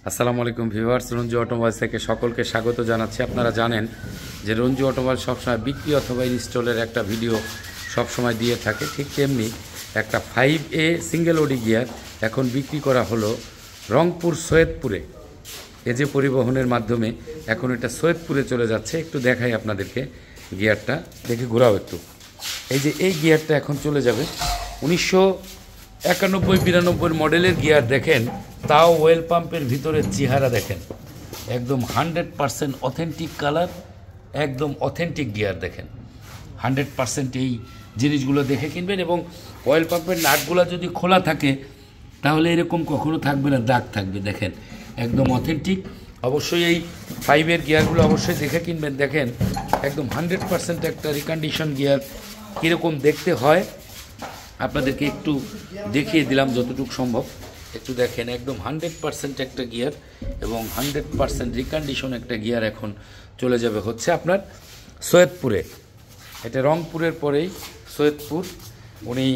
আসসালামু আলাইকুম viewers, Ranju automobiles থেকে সকলকে স্বাগত জানাচ্ছি। আপনারা জানেন যে রঞ্জু অটোমোবাইল সবসময় বিক্রি অথবা ইনস্টলের একটা ভিডিও সবসময় দিয়ে থাকে, ঠিক তেমনি একটা 5A সিঙ্গেল ওডি গিয়ার এখন বিক্রি করা হলো রংপুর সৈয়দপুরে। এজে পরিবহনের মাধ্যমে এখন এটা সৈয়দপুরে চলে যাচ্ছে। একটু দেখাই আপনাদেরকে গিয়ারটা, দেখে ঘোরাও একটু। এই যে এই গিয়ারটা এখন চলে যাবে 1991-92 মডেলের গিয়ার। দেখেন, তাও ওয়েল পাম্পের ভিতরের চেহারা দেখেন, একদম 100% অথেন্টিক কালার, একদম অথেন্টিক গিয়ার। দেখেন 100% এই জিনিসগুলো দেখে কিনবেন। এবং অয়েল পাম্পের নাটগুলো যদি খোলা থাকে তাহলে এরকম কখনো থাকবে না, দাগ থাকবে। দেখেন একদম অথেন্টিক। অবশ্যই এই 5-এর গিয়ারগুলো অবশ্যই দেখে কিনবেন। দেখেন একদম 100% একটা রিকন্ডিশন গিয়ার কীরকম দেখতে হয় আপনাদেরকে একটু দেখিয়ে দিলাম যতটুকু সম্ভব। একটু দেখেন, একদম 100% একটা গিয়ার এবং 100% রিকন্ডিশন একটা গিয়ার এখন চলে যাবে হচ্ছে আপনার সৈয়দপুরে। এটা রংপুরের পরেই সৈয়দপুর। উনি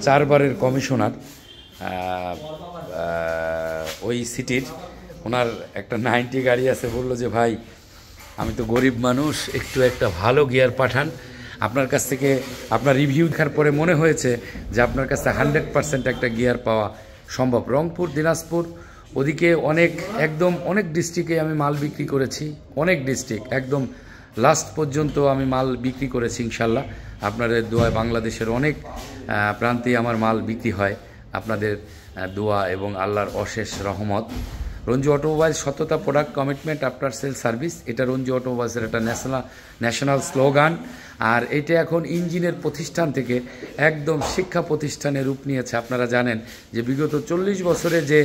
4 বারের কমিশনার ওই সিটির। ওনার একটা 90 গাড়ি আছে, বললো যে ভাই আমি তো গরিব মানুষ, একটু একটা ভালো গিয়ার পাঠান। আপনার কাছ থেকে আপনার রিভিউ দেখার পরে মনে হয়েছে যে আপনার কাছে 100% একটা গিয়ার পাওয়া সম্ভব। রংপুর, দিনাজপুর, ওদিকে অনেক ডিস্ট্রিক্টে আমি মাল বিক্রি করেছি, অনেক ডিস্ট্রিক্ট একদম লাস্ট পর্যন্ত আমি মাল বিক্রি করেছি ইনশাল্লাহ। আপনাদের দোয়ায় বাংলাদেশের অনেক প্রান্তে আমার মাল বিক্রি হয়, আপনাদের দোয়া এবং আল্লাহর অশেষ রহমত। রঞ্জু অটোমোবাইল, সততা, product, commitment, after sale service, এটা রঞ্জু অটোমোবাইলসের একটা ন্যাশনাল স্লোগান। আর এটা এখন ইঞ্জিনের প্রতিষ্ঠান থেকে একদম শিক্ষা প্রতিষ্ঠানে রূপ নিয়েছে। আপনারা জানেন যে বিগত 40 বছরে যে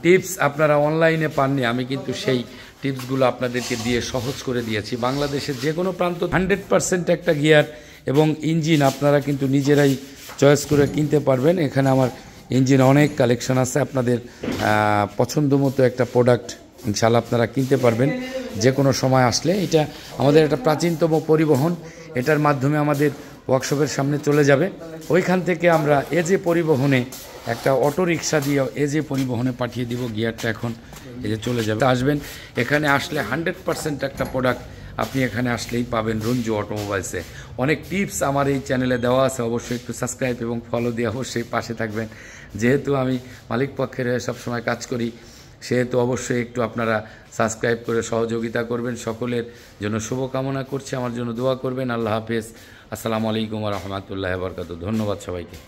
টিপস আপনারা অনলাইনে পাননি, আমি কিন্তু সেই টিপসগুলো আপনাদেরকে দিয়ে সহজ করে দিয়েছি। বাংলাদেশের যে কোনো প্রান্ত 100% একটা গিয়ার এবং ইঞ্জিন আপনারা কিন্তু নিজেরাই চয়েস করে কিনতে পারবেন। এখানে আমার ইঞ্জিন অনেক কালেকশন আছে, আপনাদের পছন্দ মতো একটা প্রোডাক্ট ইনশাআল্লাহ আপনারা কিনতে পারবেন যে কোনো সময় আসলে। এটা আমাদের একটা প্রাচীনতম পরিবহন, এটার মাধ্যমে আমাদের ওয়ার্কশপের সামনে চলে যাবে। ওইখান থেকে আমরা এজে পরিবহনে একটা অটো রিক্সা দিয়ে এজে পরিবহনে পাঠিয়ে দিব। গিয়ারটা এখন এই যে চলে যাবে। আসবেন, এখানে আসলে 100% একটা প্রোডাক্ট আপনি এখানে আসলেই পাবেন রঞ্জু অটোমোবাইলসে। অনেক টিপস আমার এই চ্যানেলে দেওয়া আছে, অবশ্যই একটু সাবস্ক্রাইব এবং ফলো দিয়ে অবশ্যই পাশে থাকবেন। যেহেতু আমি মালিক পক্ষের হয়ে সবসময় কাজ করি, সেহেতু অবশ্যই একটু আপনারা সাবস্ক্রাইব করে সহযোগিতা করবেন। সকলের জন্য শুভকামনা করছি, আমার জন্য দোয়া করবেন। আল্লাহ হাফেজ। আসসালামু আলাইকুম ওয়া রাহমাতুল্লাহি ওয়া বারাকাতুহু। ধন্যবাদ সবাইকে।